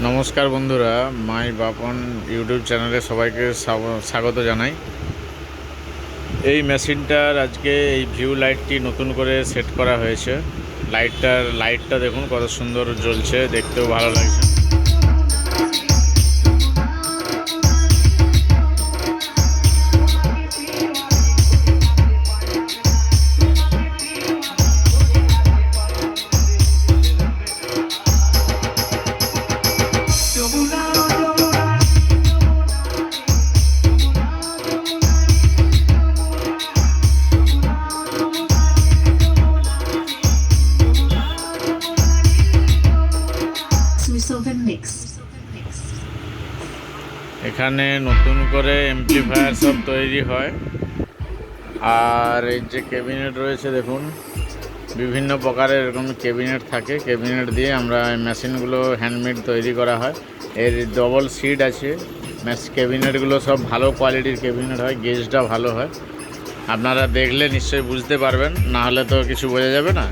নমস্কার বন্ধুরা, মাই বাপন ইউটিউব চ্যানেলে সবাইকে স্বাগত জানাই। এই মেশিনটার আজকে এই ভিউ লাইটটি নতুন করে সেট করা হয়েছে। লাইটটা দেখুন কত সুন্দর জ্বলছে, দেখতেও ভালো লাগছে। এখানে নতুন করে এমপ্লিফায়ার সব তৈরি হয়। আর এই যে ক্যাবিনেট রয়েছে দেখুন, বিভিন্ন প্রকারের এরকম ক্যাবিনেট থাকে। ক্যাবিনেট দিয়ে আমরা মেশিনগুলো হ্যান্ডমেড তৈরি করা হয়। এর ডবল সিট আছে। ক্যাবিনেটগুলো সব ভালো কোয়ালিটির ক্যাবিনেট হয়, গেজটা ভালো হয়। আপনারা দেখলে নিশ্চয়ই বুঝতে পারবেন, না হলে তো কিছু বোঝা যাবে না।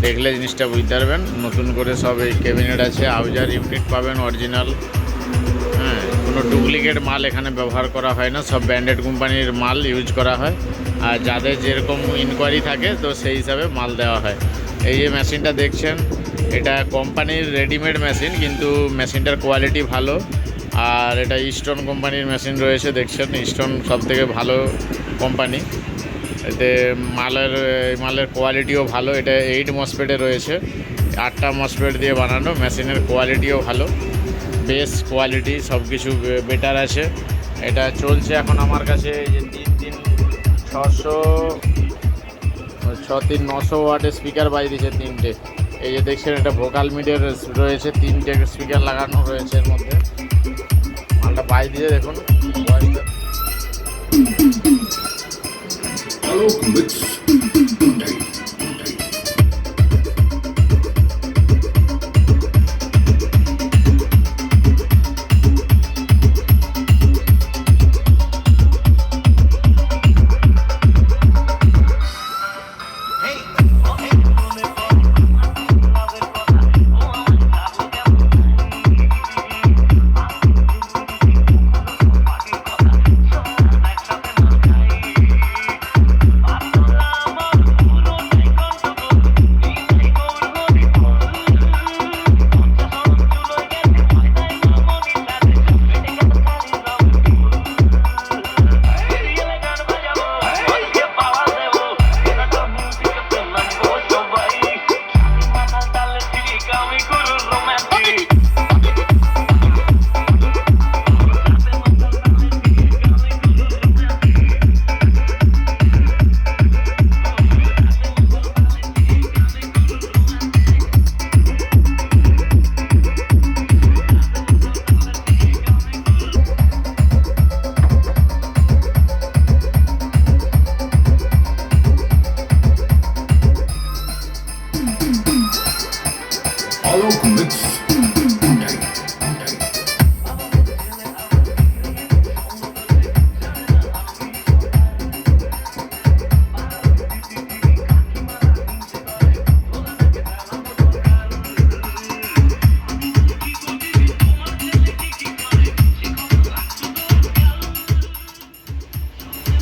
দেখলে জিনিসটা বুঝতে পারবেন। নতুন করে সব এই ক্যাবিনেট আছে, আউজার ইউনিট পাবেন অরিজিনাল। কোনো ডুপ্লিকেট মাল এখানে ব্যবহার করা হয় না, সব ব্র্যান্ডেড কোম্পানির মাল ইউজ করা হয়। আর যাদের যেরকম ইনকোয়ারি থাকে তো সেই হিসাবে মাল দেওয়া হয়। এই যে মেশিনটা দেখছেন, এটা কোম্পানির রেডিমেড মেশিন, কিন্তু মেশিনটার কোয়ালিটি ভালো। আর এটা ইস্টন কোম্পানির মেশিন রয়েছে, দেখছেন ইস্টন সবথেকে ভালো কোম্পানি। এতে মালের কোয়ালিটিও ভালো। এটা 8 মসফেটে রয়েছে, 8টা মসফেট দিয়ে বানানো। মেশিনের কোয়ালিটিও ভালো, বেস্ট কোয়ালিটি, সব কিছু বেটার আছে। এটা চলছে এখন আমার কাছে এই যে 900 ওয়াটের স্পিকার দিয়েছে 3টে। এই যে দেখছেন, এটা ভোকাল মিডিয়ার রয়েছে, 3টে স্পিকার লাগানো রয়েছে এর মধ্যে। মালটা দিয়েছে দেখুন।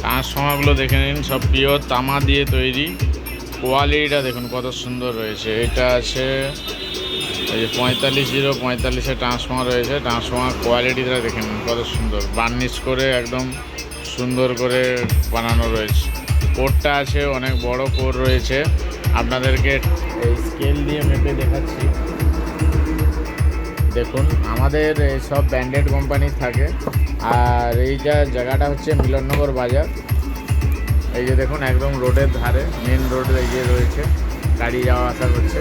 ট্রান্সফর্মারগুলো দেখে নিন, সব পিওর তামা দিয়ে তৈরি। কোয়ালিটিটা দেখুন কত সুন্দর রয়েছে। এটা আছে এই যে 45-045-এ ট্রান্সফর্মার রয়েছে। ট্রান্সফর্মার কোয়ালিটিটা দেখে নিন কত সুন্দর, বার্নিশ করে একদম সুন্দর করে বানানো রয়েছে। কোরটা আছে, অনেক বড় কোর রয়েছে। আপনাদেরকে এই স্কেল দিয়ে মেপে দেখাচ্ছি। দেখুন, আমাদের সব ব্র্যান্ডেড কোম্পানি থাকে। আর এই জায়গাটা হচ্ছে মিলননগর বাজার। এই যে দেখুন, একদম রোডের ধারে, মেন রোড এই যে রয়েছে, গাড়ি যাওয়া আসা করছে।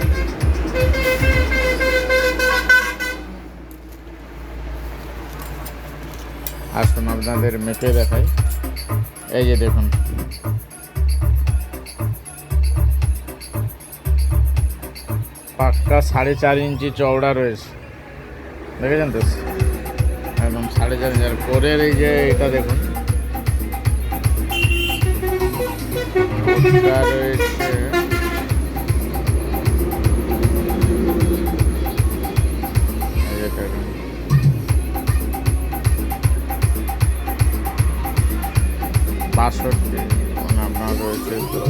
আসুন আপনাদের মেপে দেখাই। এই যে দেখুন, পাক্কা 4.5 ইঞ্চি চওড়া রয়েছে, দেখেছেন তো, একদম 4.5 ইঞ্চি। কোরের এই যে এটা দেখুন, রয়েছে রয়েছে এখানে। বাষট্টি মানে আপনার রয়েছে তো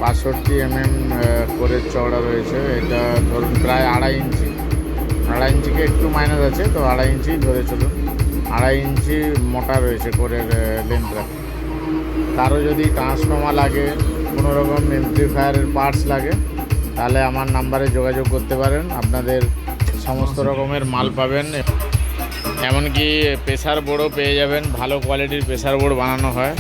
65 mm করে চওড়া রয়েছে। এটা ধরুন প্রায় 2.5 ইঞ্চি, 2.5 ইঞ্চিকে একটু মাইনাস আছে, তো 2.5 ইঞ্চি ধরে চলুন। 2.5 ইঞ্চি মোটা রয়েছে করে লেন্থটা। কারো যদি ট্রান্সফর্মার লাগে, কোনো রকম এমপ্লিফায়ারের পার্টস লাগে, তাহলে আমার নাম্বারে যোগাযোগ করতে পারেন। আপনাদের সমস্ত রকমের মাল পাবেন, এমনকি প্রেসার বোর্ডও পেয়ে যাবেন। ভালো কোয়ালিটির প্রেসার বোর্ড বানানো হয়।